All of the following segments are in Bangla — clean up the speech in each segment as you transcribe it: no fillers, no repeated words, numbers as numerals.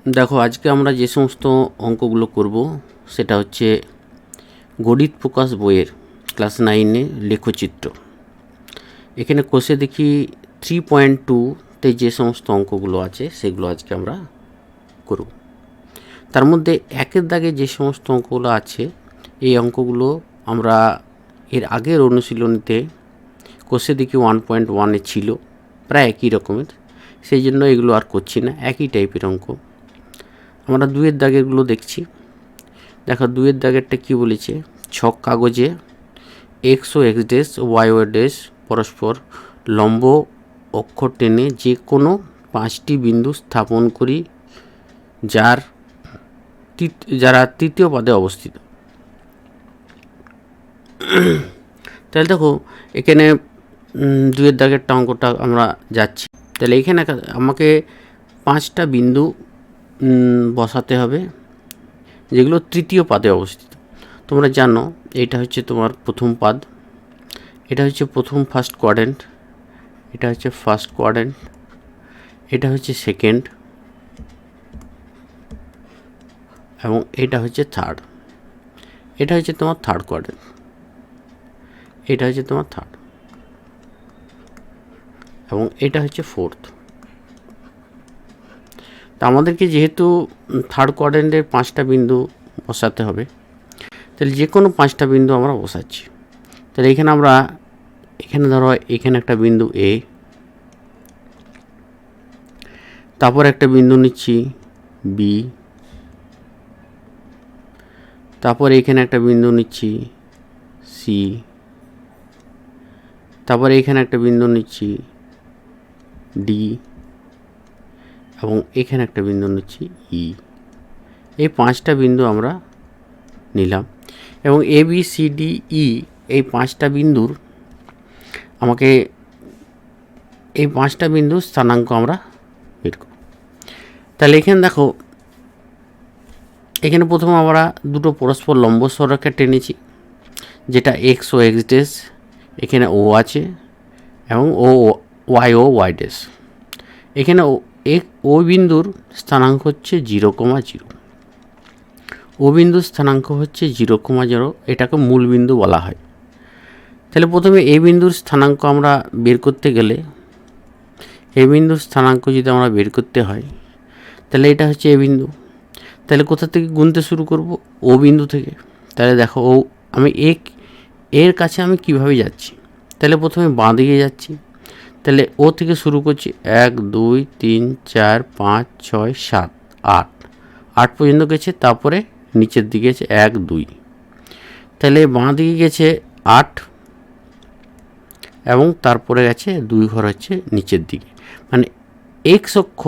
দেখো আজকে আমরা যে সমস্ত অঙ্কগুলো করব সেটা হচ্ছে গণিত প্রকাশ বইয়ের ক্লাস 9-এ লেখচিত্র। এখানে কোষে দেখি 3.2-তে যে সমস্ত অঙ্কগুলো আছে সেগুলো আজকে আমরা করব। তার মধ্যে একের দাগে যে সমস্ত অঙ্কগুলো আছে এই অঙ্কগুলো আমরা এর আগের অনুশীলনীতে কোষে দেখি 1.1-এ ছিল, প্রায় একই রকমের, সেই জন্য এগুলো আর করছি না, একই টাইপের অঙ্ক। আমরা দুয়ের দাগেরগুলো দেখছি। দেখো দুয়ের দাগেরটা কী বলেছে, ছক কাগজে এক্স ও এক্স ড্যাশ ওয়াই ও ড্যাশ পরস্পর লম্ব অক্ষর টেনে যে কোনো 5টি বিন্দু স্থাপন করি যারা তৃতীয় পাদে অবস্থিত। তাহলে দেখো এখানে দুয়ের দাগেরটা অঙ্কটা আমরা যাচ্ছি। তাহলে এখানে আমাকে 5টা বিন্দু বসাতে হবে যেগুলো তৃতীয় পাদে অবস্থিত। তোমরা জানো এটা হচ্ছে তোমার প্রথম পাদ, এটা হচ্ছে ফার্স্ট কোয়াড্রেন্ট, এটা হচ্ছে ফার্স্ট কোয়াড্রেন্ট, এটা হচ্ছে সেকেন্ড, এবং এটা হচ্ছে থার্ড। এটা হচ্ছে তোমার থার্ড কোয়াড্রেন্ট, এটা হচ্ছে তোমার থার্ড, এবং এটা হচ্ছে ফোর্থ। তা আমাদেরকে যেহেতু থার্ড কোয়াড্রেন্টের 5টা বিন্দু বসাতে হবে, তাহলে যে কোনো 5টা বিন্দু আমরা বসাচ্ছি। তাহলে এখানে ধরো এখানে একটা বিন্দু এ, তারপর একটা বিন্দু নিচ্ছি বি, তারপর এখানে একটা বিন্দু নিচ্ছি সি, তারপর এখানে একটা বিন্দু নিচ্ছি ডি, এবং এখানে একটা বিন্দু নিচ্ছি ই। এই 5টা বিন্দু আমরা নিলাম, এবং A B C D E এই 5টা বিন্দুর আমাকে এই 5টা বিন্দুর স্থানাঙ্ক আমরা বের করব। তাহলে এখানে দেখো এখানে প্রথমে আমরা দুটো পরস্পর লম্ব সরলরেখা টেনেছি, যেটা এক্স ও এক্স ড্যাশ, এখানে ও আছে, এবং ও ওয়াই ড্যাশ। এখানে ও বিন্দুর স্থানাঙ্ক হচ্ছে 0,0, ও বিন্দুর স্থানাঙ্ক হচ্ছে 0,0, এটাকে মূল বিন্দু বলা হয়। তাহলে প্রথমে এ বিন্দুর স্থানাঙ্ক আমরা বের করতে গেলে, এ বিন্দুর স্থানাঙ্ক যদি আমরা বের করতে হয়, তাহলে এটা হচ্ছে এ বিন্দু। তাহলে কোথা থেকে গুনতে শুরু করব? ও বিন্দু থেকে। তাহলে দেখো আমি এর কাছে আমি কিভাবে যাচ্ছি, তাহলে প্রথমে বাঁ দিকে যাচ্ছি। তাহলে ও থেকে শুরু করছি 1 2 3 4 5 6 7 8, 8 পর্যন্ত গেছে, তারপরে নিচের দিকে গেছে 1 2। তাহলে বাঁ দিকে গেছে 8, এবং তারপরে গেছে 2 ঘর হচ্ছে নিচের দিকে। মানে এক্স অক্ষ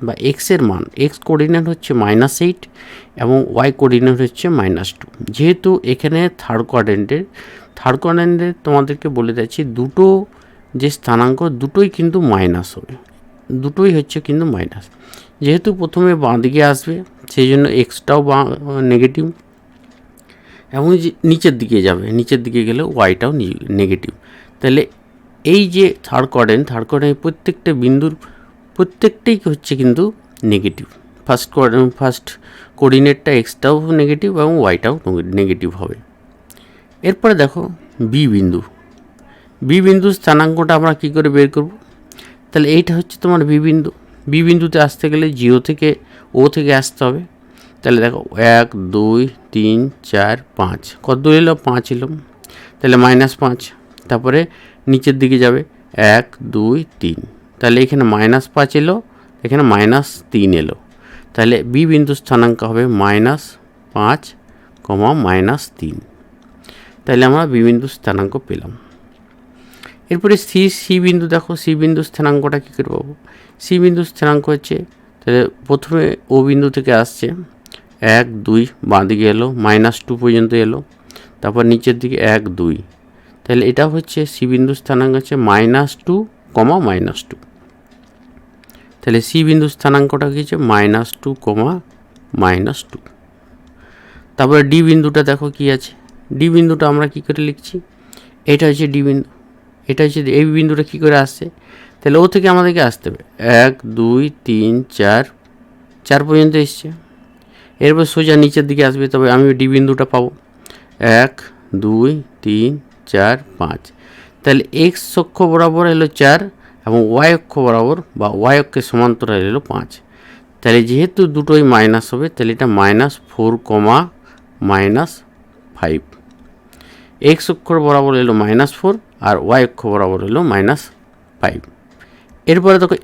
বা এক্সের মান, এক্স কোঅর্ডিনেট হচ্ছে -8 এবং ওয়াই কোঅর্ডিনেট হচ্ছে -2। যেহেতু এখানে থার্ড কোয়াড্রেন্টের তোমাদেরকে বলে দিচ্ছি দুটো যে স্থানাঙ্ক দুটোই কিন্তু মাইনাস হবে, দুটোই হচ্ছে কিন্তু মাইনাস। যেহেতু প্রথমে বাঁ দিকে আসবে সেই জন্য এক্সটাও নেগেটিভ, এবং নিচের দিকে যাবে, নিচের দিকে গেলে ওয়াইটাও নেগেটিভ। তাহলে এই যে থার্ড কোয়াড্রেন্ট প্রত্যেকটা বিন্দুর প্রত্যেকটাই হচ্ছে কিন্তু নেগেটিভ। ফার্স্ট কোঅর্ডিনেটটা এক্সটাও নেগেটিভ এবং ওয়াইটাও নেগেটিভ হবে। এরপরে দেখো বি বিন্দুর স্থানাঙ্কটা আমরা কী করে বের করব? তাহলে এইটা হচ্ছে তোমার বি বিন্দুতে আসতে গেলে ও থেকে আসতে হবে। তাহলে দেখো 1 2 3 4 5, কত এলো? 5 এলো। তাহলে -5, তারপরে নিচের দিকে যাবে 1 2 3, তাহলে এখানে -5 এলো, এখানে -3 এলো। তাহলে বি বিন্দুর স্থানাঙ্ক হবে -5, -3। তাহলে আমরা বি বিন্দুর স্থানাঙ্ক পেলাম। এরপরে সি বিন্দু, দেখো সি বিন্দুর স্থানাঙ্কটা কী করে পাবো? সি বিন্দুর স্থানাঙ্ক হচ্ছে, তাহলে প্রথমে ও বিন্দু থেকে আসছে 1 2, বাঁ দিকে এলো, -2 পর্যন্ত এলো, তারপর নিচের দিকে 1 2। তাহলে এটা হচ্ছে সি বিন্দুর স্থানাঙ্ক হচ্ছে -2, -2। তাহলে সি বিন্দুর স্থানাঙ্কটা কী হচ্ছে? -2, -2। তারপরে ডি বিন্দুটা দেখো কি আছে, ডি বিন্দুটা আমরা কী করে লিখছি? এটা হচ্ছে ডি বিন্দু, এটা হচ্ছে এই বিন্দুটা কী করে আসছে? তাহলে ও থেকে আমাদেরকে আসতে হবে 1 2 3 4 4 পর্যন্ত এসছে। এরপর সোজা নিচের দিকে আসবে, তবে আমি ডি বিন্দুটা পাবো 1 2 3 4 5। তাহলে এক্স অক্ষ বরাবর এলো 4 এবং ওয়াই অক্ষ বরাবর বা ওয়াই অক্ষের সমান্তরাল এলো 5। তাহলে যেহেতু দুটোই মাইনাস হবে, তাহলে এটা -4, -5। এক্স অক্ষর বরাবর এলো -4 আর ওয়াই অক্ষ বরাবর এলো -5। এরপরে দেখো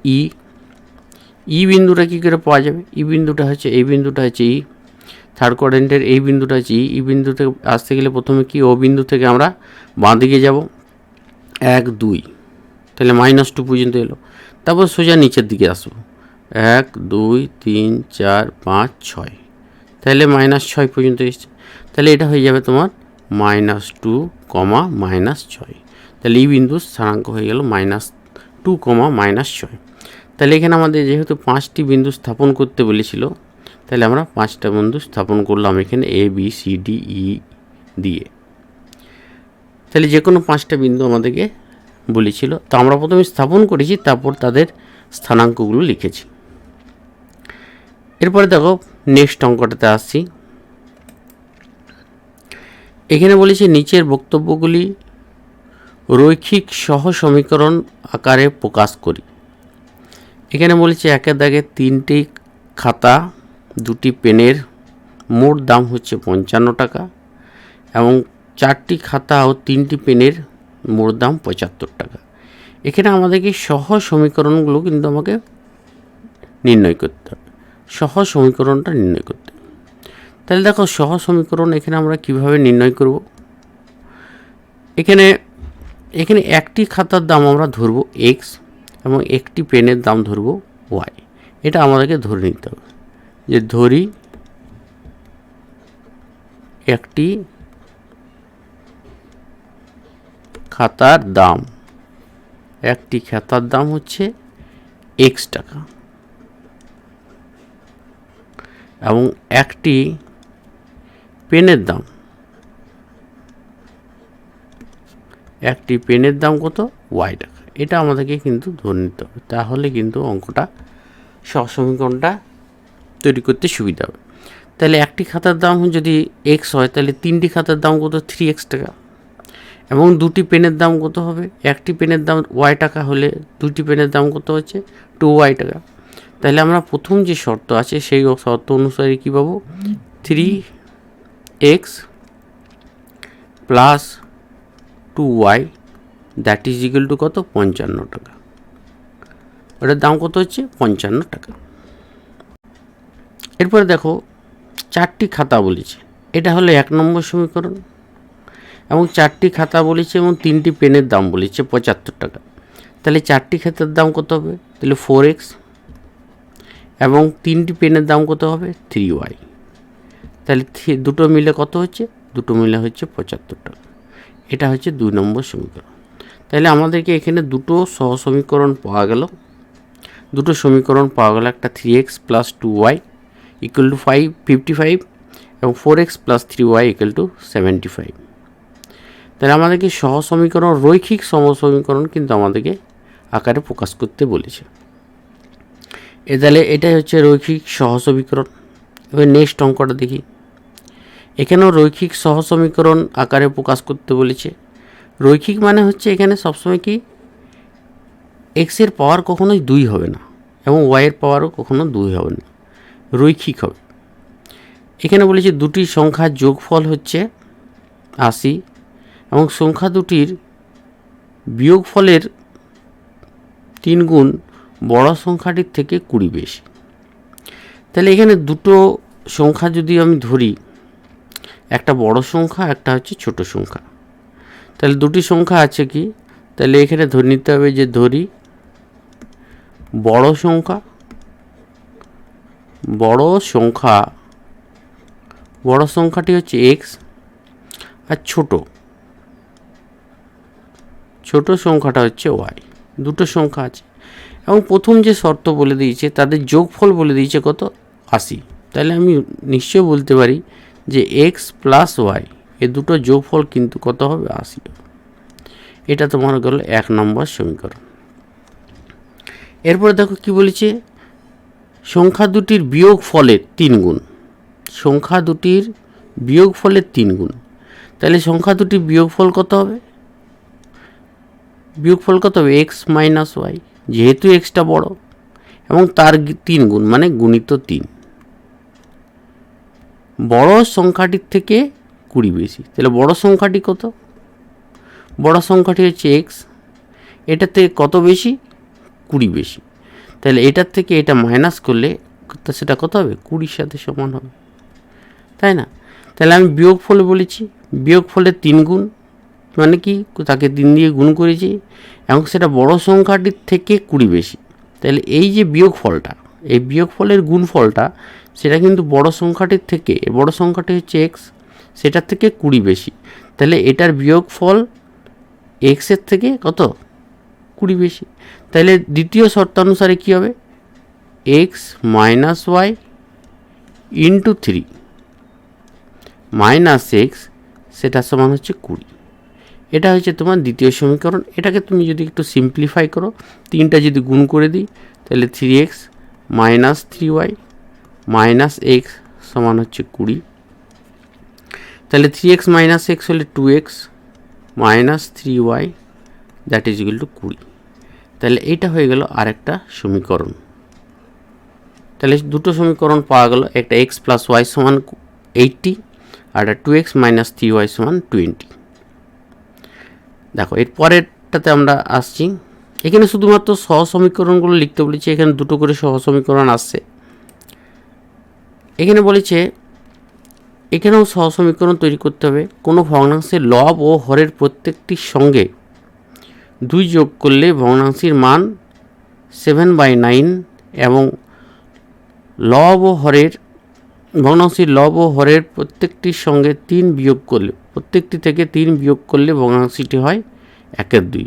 ই বিন্দুটা কী করে পাওয়া যাবে? ই বিন্দুটা হচ্ছে এই বিন্দুটা হচ্ছে ই, থার্ড কোয়াড্রেন্টের এই বিন্দুটা হচ্ছে ই বিন্দু থেকে আসতে গেলে প্রথমে কি ও বিন্দু থেকে আমরা বাঁ দিকে যাব 1 2, তাহলে -2 পর্যন্ত এলো। তারপর সোজা নিচের দিকে আসবো 1 2 3 4 5 6, তাহলে -6 পর্যন্ত এসছে। তাহলে এটা হয়ে যাবে তোমার -2, -6। তাহলে এই বিন্দুর স্থানাঙ্ক হয়ে গেল -2, -6। তাহলে এখানে আমাদের যেহেতু 5টি বিন্দু স্থাপন করতে বলেছিল, তাহলে আমরা 5টা বিন্দু স্থাপন করলাম এখানে A B C D E দিয়ে। তাহলে যে কোনো 5টা বিন্দু আমাদেরকে বলেছিল, তো আমরা প্রথমে স্থাপন করেছি, তারপর তাদের স্থানাঙ্কগুলো লিখেছি। এরপরে দেখো নেক্সট অঙ্কটাতে আসছি। এখানে বলেছে নিচের বক্তব্যগুলি রৈখিক সহ সমীকরণ আকারে প্রকাশ করি। এখানে বলেছে একের দাগে 3টি খাতা 2টি পেনের মোট দাম হচ্ছে 55 টাকা এবং 4টি খাতা ও 3টি পেনের মোট দাম 75 টাকা। এখানে আমাদেরকে সহ সমীকরণগুলো কিন্তু আমাকে নির্ণয় করতে হবে, সহ সমীকরণটা নির্ণয় করতে হবে। তাহলে দেখো সহ সমীকরণ এখানে আমরা কিভাবে নির্ণয় করব। এখানে একটি খাতার দাম আমরা ধরবো এক্স এবং একটি পেনের দাম ধরবো ওয়াই। এটা আমাদেরকে ধরে নিতে হবে যে ধরি একটি খাতার দাম হচ্ছে এক্স টাকা এবং একটি পেনের দাম কত? ওয়াই টাকা। এটা আমাদেরকে কিন্তু ধরে নিতে হবে, তাহলে কিন্তু অঙ্কটা সহসমীকরণটা তৈরি করতে সুবিধা হবে। তাহলে একটি খাতার দাম যদি এক্স হয়, তাহলে 3টি খাতার দাম কত? 3x টাকা। এবং 2টি পেনের দাম কত হবে? একটি পেনের দাম ওয়াই টাকা হলে 2টি পেনের দাম কত হচ্ছে? 2y টাকা। তাহলে আমরা প্রথম যে শর্ত আছে সেই শর্ত অনুসারে কী পাবো? 3x plus 2y that is equal two কত? 55 টাকা। ওটার দাম কত হচ্ছে? 55 টাকা। এরপরে দেখো 4টি খাতা বলেছে, এটা হলো 1 নম্বর সমীকরণ। এবং 4টি খাতা বলেছে এবং 3টি পেনের দাম বলেছে 75 টাকা। তাহলে 4টি খাতার দাম কত হবে? তাহলে 4x এবং 3টি পেনের দাম কত হবে? 3y। তাহলে দুটো মিলে কত হচ্ছে? দুটো মিলে হচ্ছে 75 টাকা। এটা হচ্ছে 2 নম্বর সমীকরণ। তাহলে আমাদেরকে এখানে দুটো সহ সমীকরণ পাওয়া গেল। একটা 3x plus 2y equal to 55 এবং 4x plus 3y equal to 75। তাহলে আমাদেরকে সহ সমীকরণ, রৈখিক সমীকরণ কিন্তু আমাদেরকে আকারে প্রকাশ করতে বলেছে। তাহলে এটাই হচ্ছে রৈখিক সহ সমীকরণ। এবার নেক্সট অঙ্কটা দেখি। এখানেও রৈখিক সহ সমীকরণ আকারে প্রকাশ করতে বলেছে। রৈখিক মানে হচ্ছে এখানে সবসময় কি এক্সের পাওয়ার কখনোই 2 হবে না এবং ওয়াইয়ের পাওয়ারও কখনো 2 হবে না, রৈখিক হবে। এখানে বলেছে দুটি সংখ্যার যোগফল হচ্ছে 80 এবং সংখ্যা দুটির বিয়োগফলের 3 গুণ বড় সংখ্যাটির থেকে 20 বেশি। তাহলে এখানে দুটো সংখ্যা যদি আমি ধরি, একটা বড় সংখ্যা, একটা হচ্ছে ছোট সংখ্যা। তাহলে দুটি সংখ্যা আছে কি? তাহলে এখানে ধরে নিতে হবে যে ধরি বড় সংখ্যাটি হচ্ছে এক্স আর ছোট সংখ্যাটা হচ্ছে ওয়াই। দুটো সংখ্যা আছে এবং প্রথম যে শর্ত বলে দিয়েছে তাদের যোগফল বলে দিয়েছে কত? 80। তাহলে আমি নিশ্চয় বলতে পারি যে এক্স প্লাস ওয়াই এ দুটো যোগফল কিন্তু কত হবে? 80। এটা তোমার গেল 1 নম্বর সমীকরণ। এরপরে দেখো কি বলেছে, সংখ্যা দুটির বিয়োগ ফলের 3 গুণ, সংখ্যা দুটির বিয়োগ ফলের 3 গুণ, তাহলে সংখ্যা দুটির বিয়োগফল কত হবে? বিয়োগফল কত হবে? এক্স মাইনাস ওয়াই, যেহেতু এক্সটা বড় এবং তার 3 গুণ মানে গুণিত 3, বড় সংখ্যাটির থেকে 20 বেশি। তাহলে বড় সংখ্যাটি কত? বড় সংখ্যাটি হচ্ছে এক্স, এটার থেকে কত বেশি? 20 বেশি। তাহলে এটার থেকে এটা মাইনাস করলে সেটা কত হবে? 20-র সাথে সমান হবে, তাই না? তাহলে আমি বিয়োগফলে বলেছি, বিয়োগফলের 3 গুণ মানে কি, তাকে 3 দিয়ে গুণ করেছি এবং সেটা বড় সংখ্যাটির থেকে 20 বেশি। তাহলে এই যে বিয়োগফলটা, এই বিয়োগফলের গুণফলটা সেটা কিন্তু বড় সংখ্যাটির থেকে, বড় সংখ্যাটি হচ্ছে এক্স, সেটার থেকে 20 বেশি। তাহলে এটার বিয়োগফল এক্সের থেকে কত? 20 বেশি। তাহলে দ্বিতীয় শর্তানুসারে কী হবে? X minus y into 3 minus x, সেটা সমান হচ্ছে 20। এটা হচ্ছে তোমার দ্বিতীয় সমীকরণ। এটাকে তুমি যদি একটু সিম্পলিফাই করো, 3টা যদি গুণ করে দিই তাহলে 3x minus 3y minus x সমান হচ্ছে 20। তাহলে 3x মাইনাস এক্স হলে 2x minus 3y that is equal two 20। তাহলে এইটা হয়ে গেল আরেকটা সমীকরণ। তাহলে দুটো সমীকরণ পাওয়া গেল, একটা x প্লাস ওয়াই সমান 80 আর একটা 2x মাইনাস 3y সমান 20। দেখো এর পরেরটাতে আমরা আসছি। এখানে শুধুমাত্র সহ সমীকরণগুলো লিখতে বলেছি, এখানে দুটো করে সহ সমীকরণ আসছে। এখানে বলেছে এখানেও সহ সমীকরণ তৈরি করতে হবে। কোনো ভগ্নাংশের লব ও হরের প্রত্যেকটির সঙ্গে 2 যোগ করলে ভগ্নাংশের মান 7/9 এবং লব ও হরের ভগ্নাংশের লব ও হরের প্রত্যেকটির সঙ্গে 3 বিয়োগ করলে, প্রত্যেকটি থেকে 3 বিয়োগ করলে ভগ্নাংশটি হয় 1/2।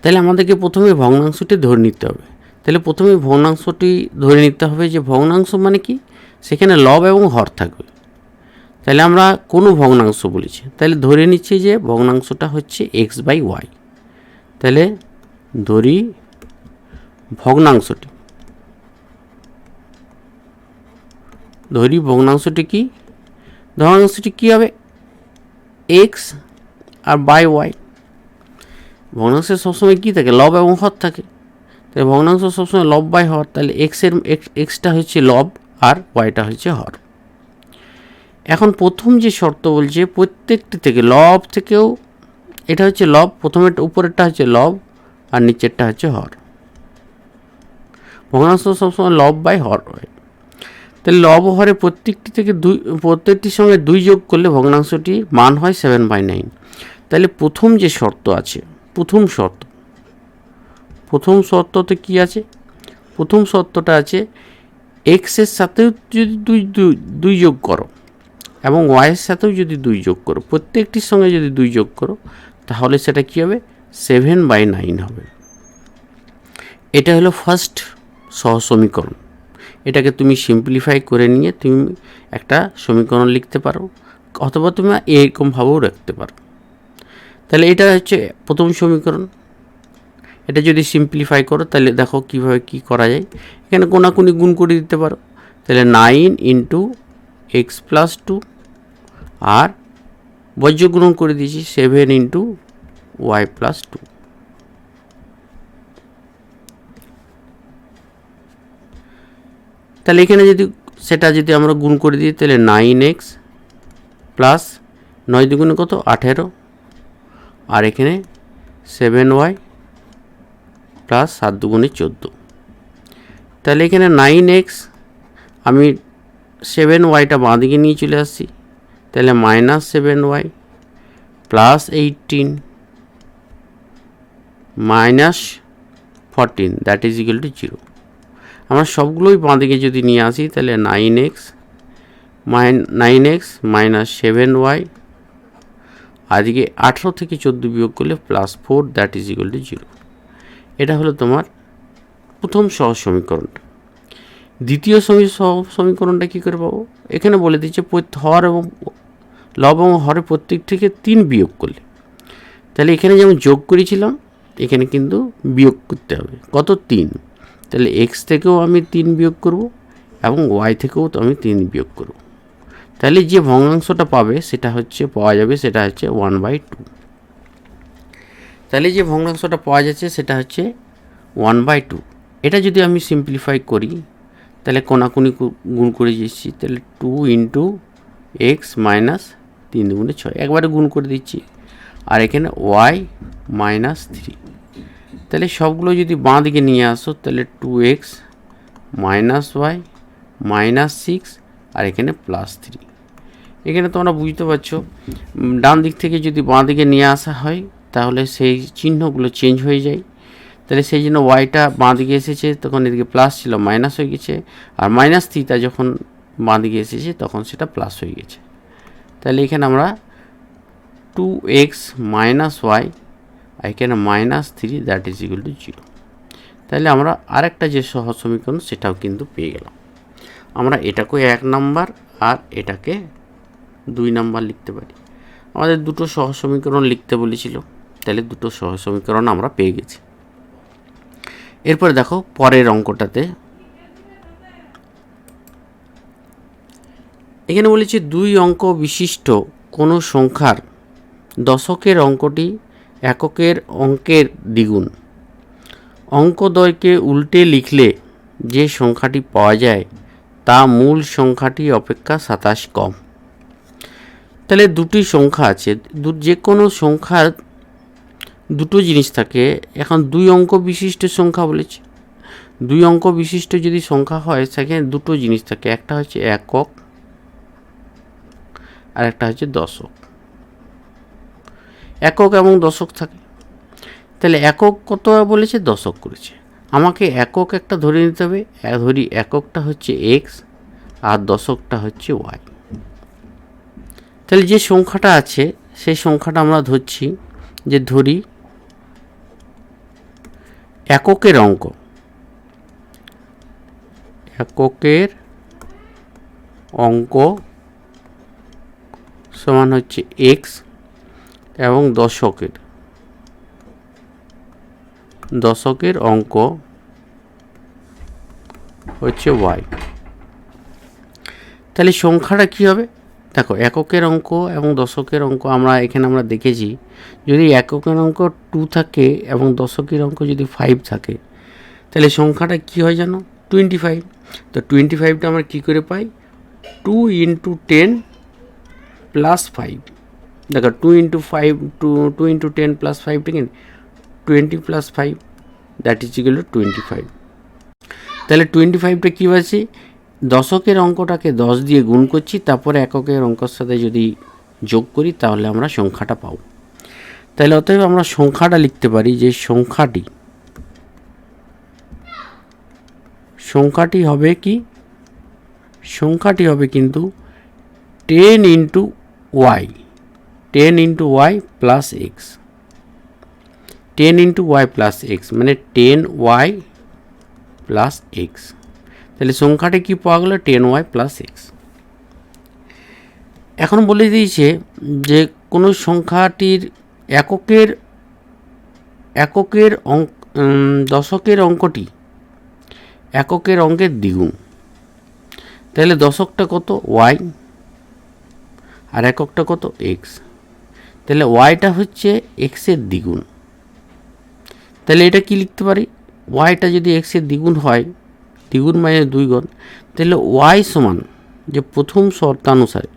তাহলে আমাদেরকে প্রথমে ভগ্নাংশটি ধরে নিতে হবে। তাহলে প্রথমে ভগ্নাংশটি ধরে নিতে হবে যে ভগ্নাংশ মানে কি, সেখানে লব এবং হর থাকবে। তাহলে আমরা কোনো ভগ্নাংশ বলেছি, তাহলে ধরে নিচ্ছি যে ভগ্নাংশটা হচ্ছে x/y। তাহলে ধরি ভগ্নাংশটি, কি, ভগ্নাংশটি কী হবে? x আর বাই ওয়াই। ভগ্নাংশে সবসময় কী থাকে? লব এবং হর থাকে। তাই ভগ্নাংশ সবসময় লব বাই হর, তাহলে এক্সটা হচ্ছে লব আর ওয়াইটা হচ্ছে হর। এখন প্রথম যে শর্ত বলছে প্রত্যেকটি থেকে, লব থেকেও, এটা হচ্ছে লব, প্রথমের উপরেরটা হচ্ছে লব আর নিচেরটা হচ্ছে হর। ভগ্নাংশ সবসময় লব বাই হর হয়। তাহলে লব ও হরে প্রত্যেকটির সঙ্গে 2 যোগ করলে ভগ্নাংশটির মান হয় 7/9। তাহলে প্রথম যে শর্ত আছে, প্রথম শর্ততে কি আছে? প্রথম শর্তটা আছে এক্সের সাথেও যদি 2 যোগ করো এবং ওয়াইয়ের সাথেও যদি 2 যোগ করো, প্রত্যেকটির সঙ্গে যদি 2 যোগ করো, তাহলে সেটা কী হবে? 7/9 হবে। এটা হলো ফার্স্ট সহ সমীকরণ। এটাকে তুমি সিম্পলিফাই করে নিয়ে তুমি একটা সমীকরণ লিখতে পারো, অথবা তুমি এরকমভাবেও রাখতে পারো। তাহলে এটা হচ্ছে প্রথম সমীকরণ। এটা যদি সিম্পলিফাই করো তাহলে দেখো কীভাবে কী করা যায়। এখানে কোনাকুনি গুণ করে দিতে পারো। তাহলে 9 ইন্টু এক্স প্লাস 2 আর বজ্র গুণন করে দিয়েছি 7 ইন্টু ওয়াই প্লাস 2। তাহলে এখানে যদি আমরা গুণ করে দিই তাহলে 9x প্লাস 9 দুগুণে কত? 18 আর এখানে 7y প্লাস 7 দুগুণে 14। তাহলে এখানে 9x, আমি 7yটা বাঁ দিকে নিয়ে চলে আসছি, তাহলে minus 7y plus 18 minus 14 that is equal two 0। আমরা সবগুলোই বাঁ দিকে যদি নিয়ে আসি তাহলে 9x মাইনাস 7y, আজকে 18 থেকে 14 বিয়োগ করলে plus 4 that is equal two 0। এটা হলো তোমার প্রথম সহজ সমীকরণটা। দ্বিতীয় সমীকরণটা কী করে পাবো? এখানে বলে দিচ্ছে হর এবং লব এবং হরের প্রত্যেক থেকে 3 বিয়োগ করলে, তাহলে এখানে যেমন যোগ করেছিলাম এখানে কিন্তু বিয়োগ করতে হবে। কত? 3। তাহলে এক্স থেকেও আমি 3 বিয়োগ করব এবং ওয়াই থেকেও তো আমি 3 বিয়োগ করব। তাহলে যে ভগ্নাংশটা পাবে সেটা হচ্ছে পাওয়া যাবে সেটা হচ্ছে 1/2। তাহলে যে ভগ্নাংশটা পাওয়া যাচ্ছে সেটা হচ্ছে 1/2। এটা যদি আমি সিম্পলিফাই করি তাহলে কোনাকুনি গুণ করে দিচ্ছি, তাহলে 2 ইন্টু এক্স মাইনাস 3 দুগুণে 6 একবারে গুণ করে দিচ্ছি, আর এখানে ওয়াই মাইনাস 3। তাহলে সবগুলো যদি বাঁ দিকে নিয়ে আসো তাহলে 2x মাইনাস ওয়াই মাইনাস 6 আর এখানে প্লাস 3। এখানে তোমরা বুঝতে পারছো ডান দিক থেকে যদি বাঁ দিকে নিয়ে আসা হয় তাহলে সেই চিহ্নগুলো চেঞ্জ হয়ে যায়। তাহলে সেই জন্য ওয়াইটা বাঁ দিকে এসেছে, তখন এদিকে প্লাস ছিল মাইনাস হয়ে গেছে, আর মাইনাস থ্রিটা যখন বাঁ দিকে এসেছে তখন সেটা প্লাস হয়ে গেছে। তাহলে এখানে আমরা 2x মাইনাস ওয়াই আর এখানে minus 3 that is equal two 0। তাহলে আমরা আরেকটা যে সহজ সমীকরণ সেটাও কিন্তু পেয়ে গেলাম। আমরা এটাকে 1 নাম্বার আর এটাকে 2 নাম্বার লিখতে পারি। আমাদের দুটো সহজ সমীকরণ লিখতে বলেছিল, তাহলে দুটো সহজ সমীকরণ আমরা পেয়ে গেছি। এরপরে দেখো পরের অঙ্কটাতে এখানে বলেছে 2 অঙ্ক বিশিষ্ট কোনো সংখ্যার দশকের অঙ্কটি এককের অঙ্কের দ্বিগুণ। অঙ্কদ্বয়কে উল্টে লিখলে যে সংখ্যাটি পাওয়া যায় তা মূল সংখ্যাটি অপেক্ষা 27 কম। তাহলে দুটি সংখ্যা আছে, যে কোনো সংখ্যার দুটো জিনিস থাকে। এখন 2 অঙ্ক বিশিষ্ট সংখ্যা বলেছে, 2 অঙ্ক বিশিষ্ট যদি সংখ্যা হয় সেখানে দুটো জিনিস থাকে, একটা হচ্ছে একক আর একটা হচ্ছে দশক। একক এবং দশক থাকে। তাহলে একক কত বলেছে, দশক করেছে। আমাকে একক একটা ধরে নিতে হবে, ধরি এককটা হচ্ছে এক্স আর দশকটা হচ্ছে ওয়াই। তাহলে যে সংখ্যাটা আছে সেই সংখ্যাটা আমরা ধরছি, যে ধরি এককের অঙ্ক, এককের অঙ্ক সমান হচ্ছে এক্স এবং দশকের অঙ্ক হচ্ছে ওয়াই। তাহলে সংখ্যাটা কী হবে, দেখো এককের অঙ্ক এবং দশকের অঙ্ক আমরা দেখেছি, যদি এককের অঙ্ক 2 থাকে এবং দশকের অঙ্ক যদি 5 থাকে তাহলে সংখ্যাটা কী হয় জানো, 25। তো 25টা আমরা কী করে পাই, 2 ইন্টু 10 প্লাস 5। দেখো 2 ইন্টু 5 2 ইন্টু 10 প্লাস 5 ঠিক 20 plus 5 that is equal two 25। তাহলে 25টা কী আছে, দশকের অঙ্কটাকে 10 দিয়ে গুণ করছি, তারপরে এককের অঙ্কের সাথে যদি যোগ করি তাহলে আমরা সংখ্যাটা পাব। তাহলে অতএব আমরা সংখ্যাটা লিখতে পারি যে সংখ্যাটি হবে কি, সংখ্যাটি হবে কিন্তু 10 into y, 10 into y plus x, 10 into y plus x মানে 10 ওয়াই প্লাস এক্স। তাহলে সংখ্যাটা কি পাওয়া গেল, 10 ওয়াই প্লাস এক্স। এখন বলে দিয়েছে যে কোনো সংখ্যাটির দশকের অঙ্কটি এককের অঙ্কের দ্বিগুণ। তাহলে দশকটা কত, ওয়াই, আর এককটা কত, এক্স। তাহলে ওয়াইটা হচ্ছে এক্সের দ্বিগুণ। তাহলে এটা কি লিখতে পারি, ওয়াইটা যদি এক্সের দ্বিগুণ হয়, দ্বিগুণ মানে 2 গুণ, তাহলে ওয়াই সমান যে প্রথম শর্তানুসারে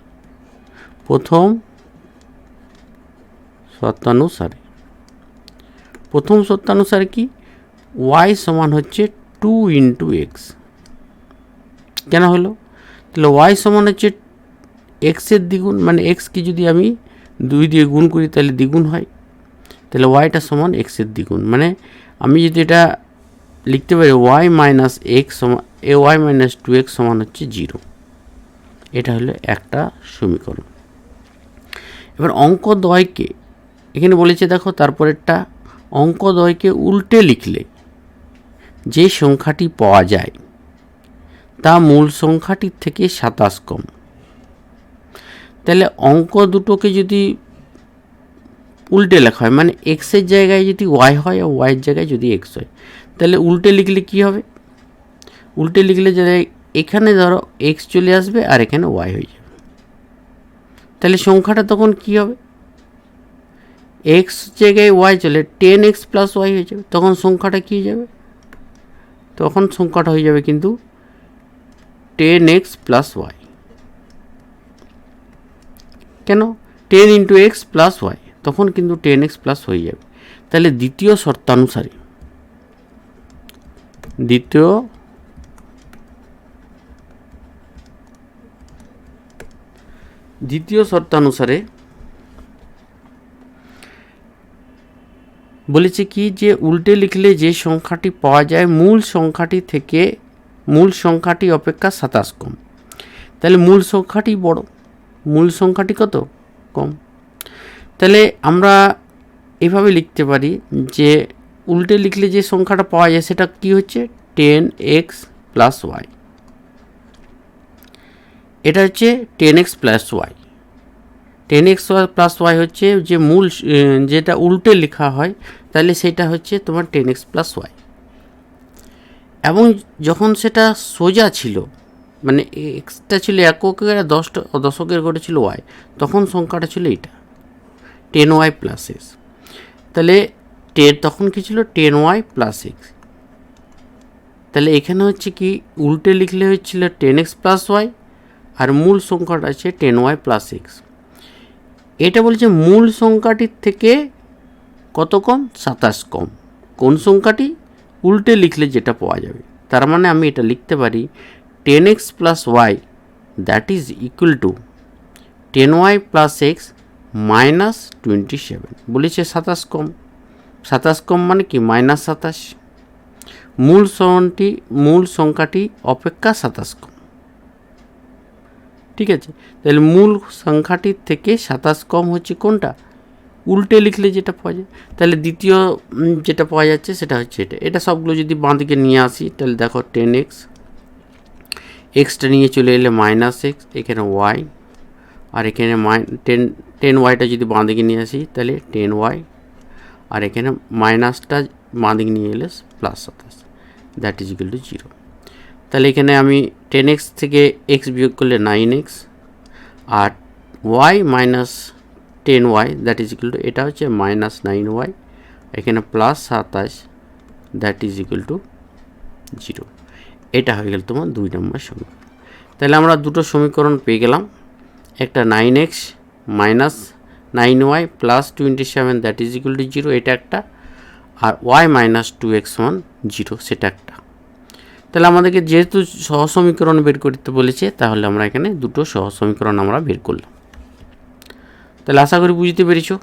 কি, ওয়াই সমান হচ্ছে 2 ইন্টু এক্স। কেন হলো, তাহলে ওয়াই সমান হচ্ছে এক্সের দ্বিগুণ, মানে এক্সকে যদি আমি 2 দিয়ে গুণ করি তাহলে দ্বিগুণ হয়, তাহলে ওয়াইটা সমান এক্সের দ্বিগুণ। মানে আমি যদি এটা লিখতে পারি ওয়াই মাইনাস এক্স সমান ওয়াই মাইনাস 2x সমান হচ্ছে 0। এটা হলো একটা সমীকরণ। এবার অঙ্কদ্বয়কে এখানে বলেছে, দেখো তারপরেরটা, অঙ্কদ্বয়কে উল্টে লিখলে যে সংখ্যাটি পাওয়া যায় তা মূল সংখ্যাটির থেকে 27 কম। তাহলে অঙ্ক দুটোকে যদি উল্টে লেখা হয়, মানে এক্সের জায়গায় যদি ওয়াই হয় আর ওয়াইয়ের জায়গায় যদি এক্স হয়, তাহলে উল্টে লিখলে কি হবে, উল্টে লিখলে যে এখানে ধরো এক্স চলে আসবে আর এখানে ওয়াই হয়ে যাবে, তাহলে সংখ্যাটা তখন কী হবে, এক্স জায়গায় ওয়াই চলে 10x প্লাস ওয়াই হয়ে যাবে, তখন সংখ্যাটা কী হয়ে যাবে, তখন সংখ্যাটা হয়ে যাবে কিন্তু 10x প্লাস ওয়াই। কেন 10 ইন্টু এক্স প্লাস ওয়াই, তখন কিন্তু 10x প্লাস হয়ে যাবে। তাহলে দ্বিতীয় শর্তানুসারে বলেছে কি যে উল্টে লিখলে যে সংখ্যাটি পাওয়া যায় মূল সংখ্যাটি অপেক্ষা 27 কম, তাহলে মূল সংখ্যাটি বড়, মূল সংখ্যাটি কত কম। তাহলে আমরা এভাবে লিখতে পারি যে উল্টে লিখলে যে সংখ্যাটা পাওয়া যায় সেটা কি হচ্ছে 10x প্লাস ওয়াই, এটা হচ্ছে 10x plus Y. 10x plus Y হচ্ছে যে মূল যেটা উল্টে লেখা হয়, তাহলে সেটা হচ্ছে তোমার 10x প্লাস ওয়াই। এবং যখন সেটা সোজা ছিল, মানে এক্সটা ছিল এককের, দশকের ঘরে ছিল ওয়াই, তখন সংখ্যাটা ছিল এটা 10y প্লাস এক্স। তাহলে তখন কি ছিল 10y প্লাস এক্স। তাহলে এখানে হচ্ছে কি উল্টে লিখলে হচ্ছিল 10x প্লাস ওয়াই, আর মূল সংখ্যাটা আছে 10y প্লাস এক্স। এটা বলছে মূল সংখ্যাটির থেকে কত কম, 27 কম। কোন সংখ্যাটি, উল্টে লিখলে যেটা পাওয়া যাবে। তার মানে আমি এটা লিখতে পারি 10x plus y that is equal to 10y plus x minus 27। বলেছে 27 কম, 27 কম মানে কি -27, মূল সংখ্যাটি অপেক্ষা 27 কম। ঠিক আছে, তাহলে মূল সংখ্যাটির থেকে 27 কম হচ্ছে কোনটা, উল্টে লিখলে যেটা পাওয়া যায়। তাহলে দ্বিতীয় যেটা পাওয়া যাচ্ছে সেটা হচ্ছে এটা সবগুলো যদি বাঁ দিকে নিয়ে আসি, তাহলে দেখো 10x, এক্সটা নিয়ে চলে এলে -x, এখানে ওয়াই, আর এখানে 10y যদি বাঁ দিকে নিয়ে আসি তাহলে 10y, আর এখানে মাইনাসটা বাঁ দিকে নিয়ে এলে +27, দ্যাট ইজ ইকুয়াল টু 0। তাহলে এখানে আমি 10x থেকে x বিয়োগ করলে 9x, আর y minus 10y that is equal to, এটা হচ্ছে -9y, এখানে +27 দ্যাট ইজ ইকুয়াল টু 0। এটা হয়ে গেল তোমার 2 নম্বর সমীকরণ। তাহলে আমরা দুটো সমীকরণ পেয়ে গেলাম, একটা 9x minus 9y plus 27 that is equal two 0, এটা একটা, আর y মাইনাস 2x সমান 0 সেটা একটা। তাহলে আমাদেরকে যেহেতু সহসমীকরণ বের করতে বলেছে, তাহলে আমরা এখানে দুটো সহসমীকরণ আমরা বের করলাম। তাহলে আশা করি বুঝতে পেরেছো।